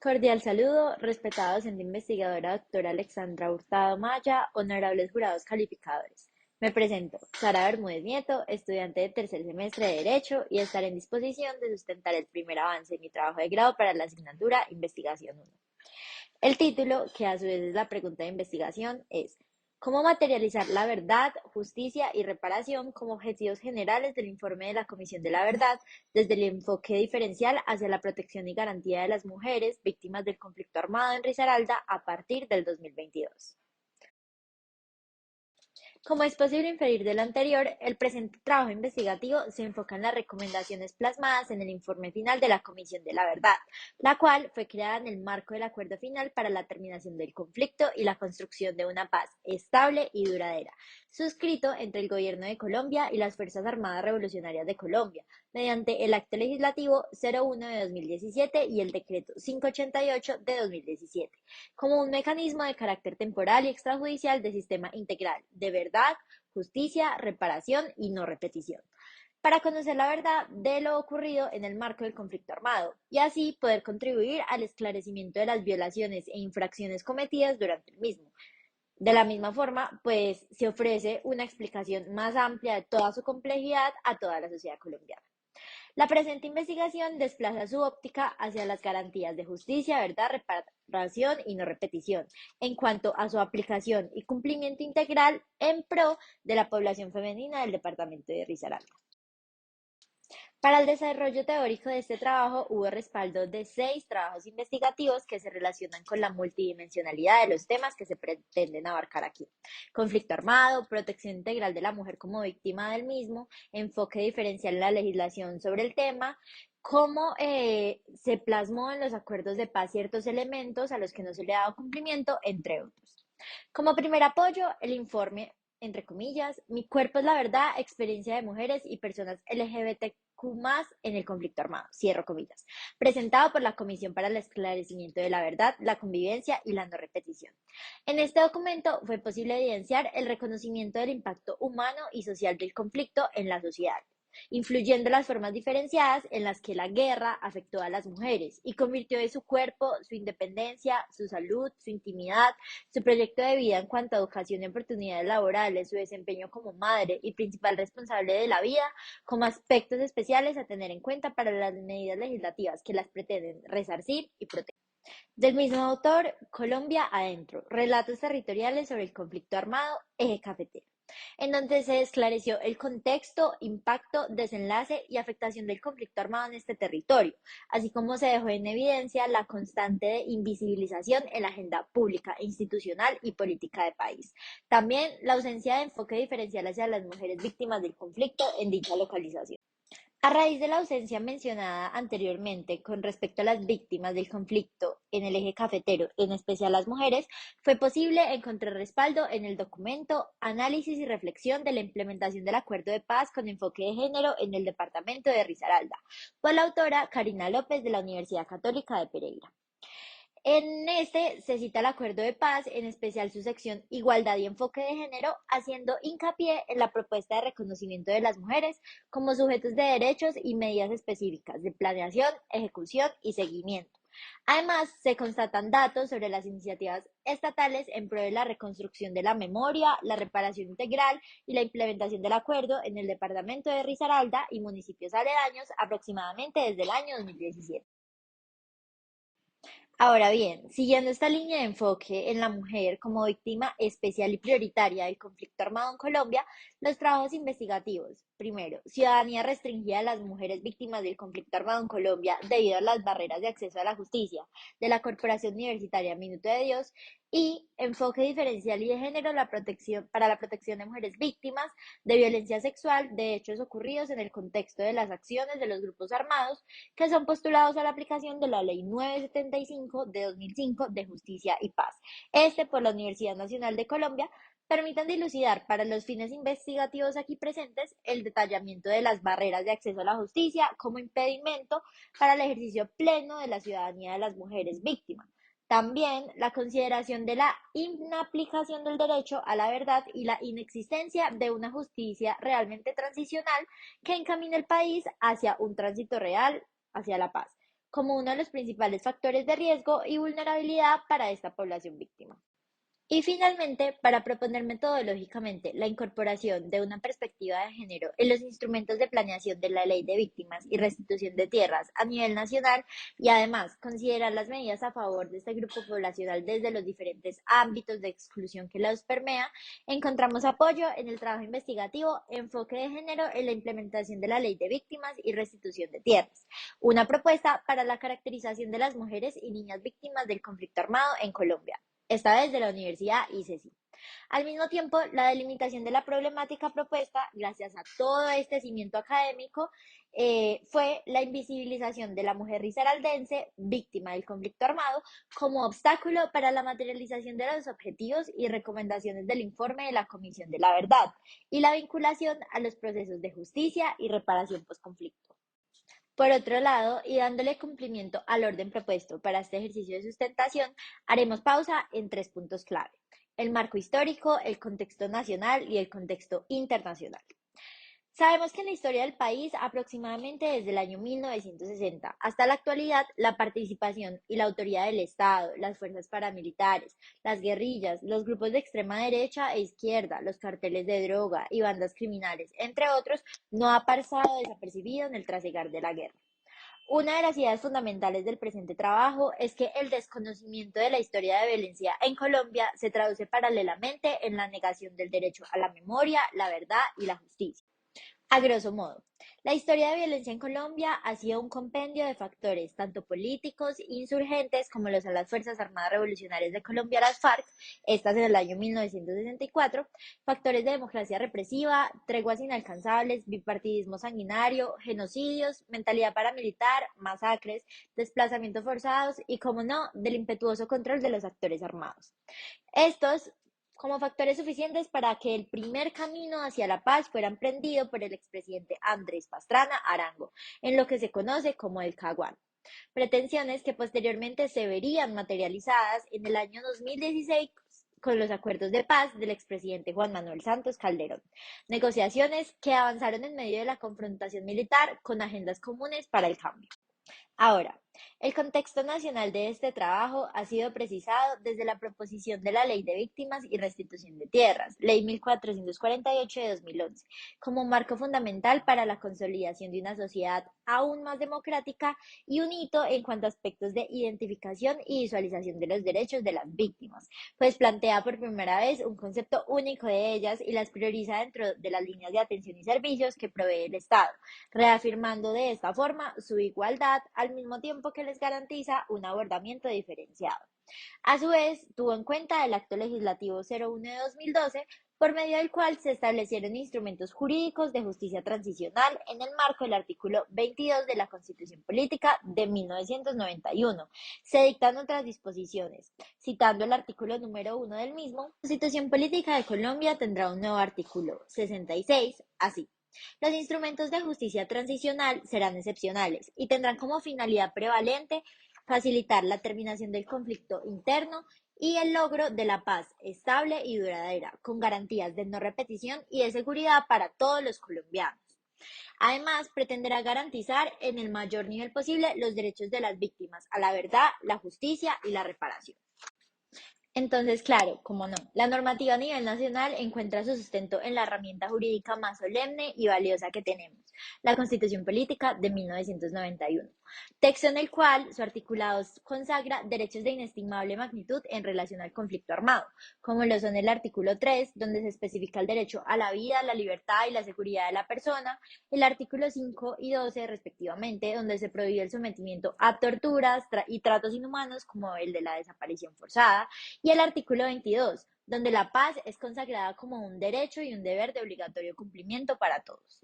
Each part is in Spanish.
Cordial saludo, respetada docente investigadora doctora Alexandra Hurtado Maya, honorables jurados calificadores. Me presento, Sara Bermúdez Nieto, estudiante de tercer semestre de Derecho y estaré en disposición de sustentar el primer avance de mi trabajo de grado para la asignatura Investigación 1. El título, que a su vez es la pregunta de investigación, es ¿cómo materializar la verdad, justicia y reparación como objetivos generales del informe de la Comisión de la Verdad desde el enfoque diferencial hacia la protección y garantía de las mujeres víctimas del conflicto armado en Risaralda a partir del 2022? Como es posible inferir de lo anterior, el presente trabajo investigativo se enfoca en las recomendaciones plasmadas en el informe final de la Comisión de la Verdad, la cual fue creada en el marco del acuerdo final para la terminación del conflicto y la construcción de una paz estable y duradera, suscrito entre el Gobierno de Colombia y las Fuerzas Armadas Revolucionarias de Colombia, mediante el Acto Legislativo 01 de 2017 y el Decreto 588 de 2017 como un mecanismo de carácter temporal y extrajudicial de sistema integral de verdad, justicia, reparación y no repetición, para conocer la verdad de lo ocurrido en el marco del conflicto armado y así poder contribuir al esclarecimiento de las violaciones e infracciones cometidas durante el mismo. De la misma forma, pues se ofrece una explicación más amplia de toda su complejidad a toda la sociedad colombiana. La presente investigación desplaza su óptica hacia las garantías de justicia, verdad, reparación y no repetición, en cuanto a su aplicación y cumplimiento integral en pro de la población femenina del departamento de Risaralda. Para el desarrollo teórico de este trabajo hubo respaldo de 6 trabajos investigativos que se relacionan con la multidimensionalidad de los temas que se pretenden abarcar aquí. Conflicto armado, protección integral de la mujer como víctima del mismo, enfoque diferencial en la legislación sobre el tema, cómo se plasmó en los acuerdos de paz ciertos elementos a los que no se le ha dado cumplimiento, entre otros. Como primer apoyo, el informe, entre comillas, Mi cuerpo es la verdad, experiencia de mujeres y personas LGBTQ más en el conflicto armado, cierro comillas, presentado por la Comisión para el Esclarecimiento de la Verdad, la Convivencia y la No Repetición. En este documento fue posible evidenciar el reconocimiento del impacto humano y social del conflicto en la sociedad, influyendo las formas diferenciadas en las que la guerra afectó a las mujeres y convirtió de su cuerpo, su independencia, su salud, su intimidad, su proyecto de vida en cuanto a educación y oportunidades laborales, su desempeño como madre y principal responsable de la vida, como aspectos especiales a tener en cuenta para las medidas legislativas que las pretenden resarcir y proteger. Del mismo autor, Colombia Adentro, Relatos territoriales sobre el conflicto armado, eje cafetero, en donde se esclareció el contexto, impacto, desenlace y afectación del conflicto armado en este territorio, así como se dejó en evidencia la constante de invisibilización en la agenda pública, institucional y política del país. También la ausencia de enfoque diferencial hacia las mujeres víctimas del conflicto en dicha localización. A raíz de la ausencia mencionada anteriormente con respecto a las víctimas del conflicto en el eje cafetero, en especial las mujeres, fue posible encontrar respaldo en el documento Análisis y reflexión de la implementación del acuerdo de paz con enfoque de género en el departamento de Risaralda, por la autora Karina López de la Universidad Católica de Pereira. En este se cita el acuerdo de paz, en especial su sección Igualdad y enfoque de género, haciendo hincapié en la propuesta de reconocimiento de las mujeres como sujetos de derechos y medidas específicas de planeación, ejecución y seguimiento. Además, se constatan datos sobre las iniciativas estatales en pro de la reconstrucción de la memoria, la reparación integral y la implementación del acuerdo en el departamento de Risaralda y municipios aledaños aproximadamente desde el año 2017. Ahora bien, siguiendo esta línea de enfoque en la mujer como víctima especial y prioritaria del conflicto armado en Colombia, los trabajos investigativos, primero, ciudadanía restringida a las mujeres víctimas del conflicto armado en Colombia debido a las barreras de acceso a la justicia, de la Corporación Universitaria Minuto de Dios, y enfoque diferencial y de género para la protección de mujeres víctimas de violencia sexual, de hechos ocurridos en el contexto de las acciones de los grupos armados que son postulados a la aplicación de la Ley 975 de 2005 de Justicia y Paz. Este, por la Universidad Nacional de Colombia, permiten dilucidar para los fines investigativos aquí presentes el detallamiento de las barreras de acceso a la justicia como impedimento para el ejercicio pleno de la ciudadanía de las mujeres víctimas. También la consideración de la inaplicación del derecho a la verdad y la inexistencia de una justicia realmente transicional que encamine el país hacia un tránsito real hacia la paz, como uno de los principales factores de riesgo y vulnerabilidad para esta población víctima. Y finalmente, para proponer metodológicamente la incorporación de una perspectiva de género en los instrumentos de planeación de la Ley de Víctimas y Restitución de Tierras a nivel nacional y además considerar las medidas a favor de este grupo poblacional desde los diferentes ámbitos de exclusión que los permea, encontramos apoyo en el trabajo investigativo Enfoque de Género en la implementación de la Ley de Víctimas y Restitución de Tierras, una propuesta para la caracterización de las mujeres y niñas víctimas del conflicto armado en Colombia, esta vez de la Universidad ICESI. Al mismo tiempo, la delimitación de la problemática propuesta, gracias a todo este cimiento académico, fue la invisibilización de la mujer risaraldense, víctima del conflicto armado, como obstáculo para la materialización de los objetivos y recomendaciones del informe de la Comisión de la Verdad y la vinculación a los procesos de justicia y reparación postconflicto. Por otro lado, y dándole cumplimiento al orden propuesto para este ejercicio de sustentación, haremos pausa en tres puntos clave: el marco histórico, el contexto nacional y el contexto internacional. Sabemos que en la historia del país, aproximadamente desde el año 1960 hasta la actualidad, la participación y la autoridad del Estado, las fuerzas paramilitares, las guerrillas, los grupos de extrema derecha e izquierda, los carteles de droga y bandas criminales, entre otros, no ha pasado desapercibido en el trasegar de la guerra. Una de las ideas fundamentales del presente trabajo es que el desconocimiento de la historia de violencia en Colombia se traduce paralelamente en la negación del derecho a la memoria, la verdad y la justicia. A grosso modo, la historia de violencia en Colombia ha sido un compendio de factores, tanto políticos, insurgentes, como los de las Fuerzas Armadas Revolucionarias de Colombia, las FARC, estas en el año 1964, factores de democracia represiva, treguas inalcanzables, bipartidismo sanguinario, genocidios, mentalidad paramilitar, masacres, desplazamientos forzados y, como no, del impetuoso control de los actores armados. Estos como factores suficientes para que el primer camino hacia la paz fuera emprendido por el expresidente Andrés Pastrana Arango, en lo que se conoce como el Caguán. Pretensiones que posteriormente se verían materializadas en el año 2016 con los acuerdos de paz del expresidente Juan Manuel Santos Calderón. Negociaciones que avanzaron en medio de la confrontación militar con agendas comunes para el cambio. Ahora, el contexto nacional de este trabajo ha sido precisado desde la proposición de la Ley de Víctimas y Restitución de Tierras, Ley 1448 de 2011, como marco fundamental para la consolidación de una sociedad aún más democrática y un hito en cuanto a aspectos de identificación y visualización de los derechos de las víctimas, pues plantea por primera vez un concepto único de ellas y las prioriza dentro de las líneas de atención y servicios que provee el Estado, reafirmando de esta forma su igualdad al mismo tiempo que les garantiza un abordamiento diferenciado. A su vez, tuvo en cuenta el Acto Legislativo 01 de 2012, por medio del cual se establecieron instrumentos jurídicos de justicia transicional en el marco del artículo 22 de la Constitución Política de 1991. Se dictan otras disposiciones. Citando el artículo número 1 del mismo, la Constitución Política de Colombia tendrá un nuevo artículo 66, así: los instrumentos de justicia transicional serán excepcionales y tendrán como finalidad prevalente facilitar la terminación del conflicto interno y el logro de la paz estable y duradera, con garantías de no repetición y de seguridad para todos los colombianos. Además, pretenderá garantizar en el mayor nivel posible los derechos de las víctimas a la verdad, la justicia y la reparación. Entonces, claro, como no, la normativa a nivel nacional encuentra su sustento en la herramienta jurídica más solemne y valiosa que tenemos, la Constitución Política de 1991, texto en el cual su articulado consagra derechos de inestimable magnitud en relación al conflicto armado, como lo son el artículo 3, donde se especifica el derecho a la vida, la libertad y la seguridad de la persona, el artículo 5 y 12, respectivamente, donde se prohíbe el sometimiento a torturas y tratos inhumanos, como el de la desaparición forzada, y el artículo 22, donde la paz es consagrada como un derecho y un deber de obligatorio cumplimiento para todos.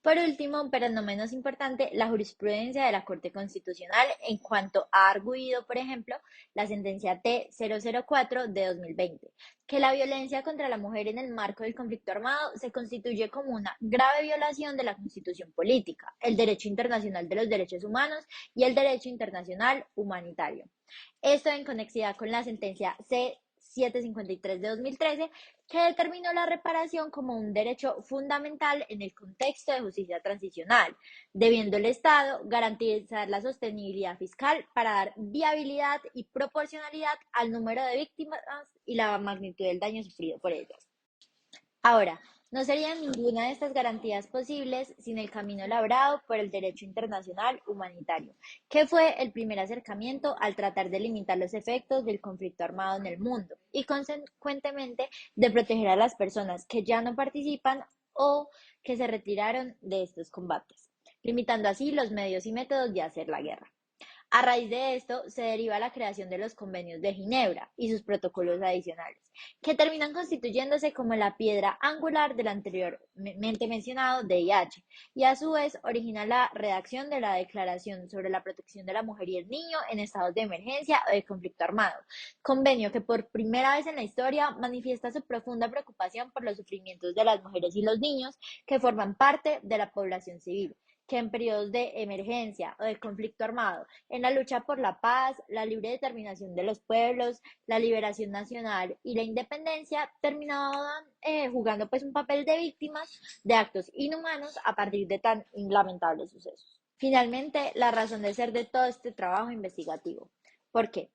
Por último, pero no menos importante, la jurisprudencia de la Corte Constitucional en cuanto ha arguido, por ejemplo, la sentencia T-004 de 2020, que la violencia contra la mujer en el marco del conflicto armado se constituye como una grave violación de la Constitución política, el derecho internacional de los derechos humanos y el derecho internacional humanitario. Esto en conexidad con la sentencia 753 de 2013, que determinó la reparación como un derecho fundamental en el contexto de justicia transicional, debiendo el Estado garantizar la sostenibilidad fiscal para dar viabilidad y proporcionalidad al número de víctimas y la magnitud del daño sufrido por ellas. Ahora, no sería ninguna de estas garantías posibles sin el camino labrado por el derecho internacional humanitario, que fue el primer acercamiento al tratar de limitar los efectos del conflicto armado en el mundo y, consecuentemente, de proteger a las personas que ya no participan o que se retiraron de estos combates, limitando así los medios y métodos de hacer la guerra. A raíz de esto se deriva la creación de los convenios de Ginebra y sus protocolos adicionales, que terminan constituyéndose como la piedra angular del anteriormente mencionado DIH, y a su vez origina la redacción de la Declaración sobre la Protección de la Mujer y el Niño en estados de emergencia o de conflicto armado, convenio que por primera vez en la historia manifiesta su profunda preocupación por los sufrimientos de las mujeres y los niños que forman parte de la población civil, que en periodos de emergencia o de conflicto armado, en la lucha por la paz, la libre determinación de los pueblos, la liberación nacional y la independencia, terminaban jugando pues un papel de víctimas de actos inhumanos a partir de tan lamentables sucesos. Finalmente, la razón de ser de todo este trabajo investigativo. ¿Por qué?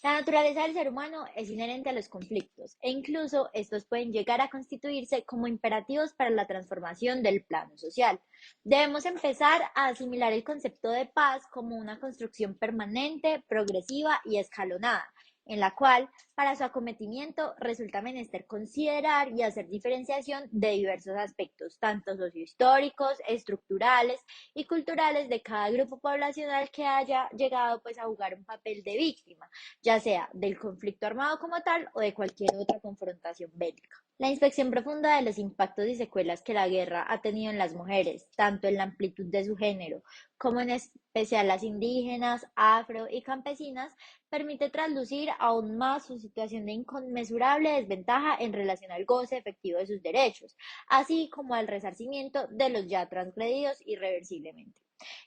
La naturaleza del ser humano es inherente a los conflictos e incluso estos pueden llegar a constituirse como imperativos para la transformación del plano social. Debemos empezar a asimilar el concepto de paz como una construcción permanente, progresiva y escalonada, en la cual, para su acometimiento, resulta menester considerar y hacer diferenciación de diversos aspectos, tanto sociohistóricos, estructurales y culturales de cada grupo poblacional que haya llegado pues a jugar un papel de víctima, ya sea del conflicto armado como tal o de cualquier otra confrontación bélica. La inspección profunda de los impactos y secuelas que la guerra ha tenido en las mujeres, tanto en la amplitud de su género como en especial las indígenas, afro y campesinas, permite traslucir aún más su situación de inconmensurable desventaja en relación al goce efectivo de sus derechos, así como al resarcimiento de los ya transgredidos irreversiblemente.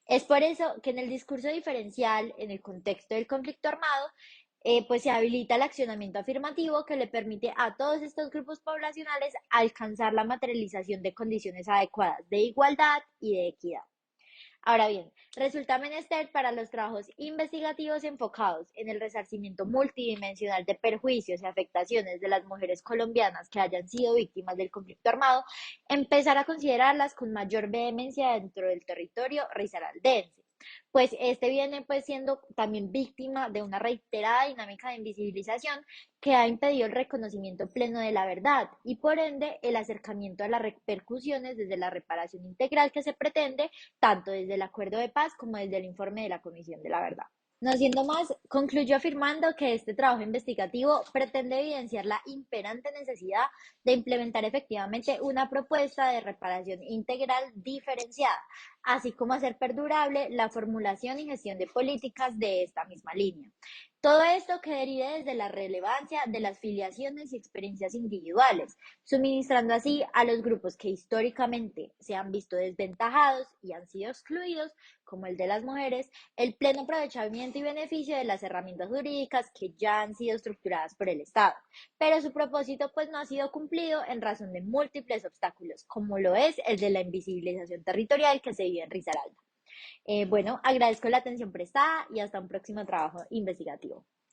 Es por eso que en el discurso diferencial, en el contexto del conflicto armado, pues se habilita el accionamiento afirmativo que le permite a todos estos grupos poblacionales alcanzar la materialización de condiciones adecuadas de igualdad y de equidad. Ahora bien, resulta menester para los trabajos investigativos enfocados en el resarcimiento multidimensional de perjuicios y afectaciones de las mujeres colombianas que hayan sido víctimas del conflicto armado, empezar a considerarlas con mayor vehemencia dentro del territorio risaraldense, pues este viene pues siendo también víctima de una reiterada dinámica de invisibilización que ha impedido el reconocimiento pleno de la verdad y por ende el acercamiento a las repercusiones desde la reparación integral que se pretende, tanto desde el acuerdo de paz como desde el informe de la Comisión de la Verdad. No siendo más, concluyó afirmando que este trabajo investigativo pretende evidenciar la imperante necesidad de implementar efectivamente una propuesta de reparación integral diferenciada, así como hacer perdurable la formulación y gestión de políticas de esta misma línea. Todo esto que derive desde la relevancia de las filiaciones y experiencias individuales, suministrando así a los grupos que históricamente se han visto desventajados y han sido excluidos, como el de las mujeres, el pleno aprovechamiento y beneficio de las herramientas jurídicas que ya han sido estructuradas por el Estado. Pero su propósito pues no ha sido cumplido en razón de múltiples obstáculos, como lo es el de la invisibilización territorial que se vive en Risaralda. Bueno, agradezco la atención prestada y hasta un próximo trabajo investigativo.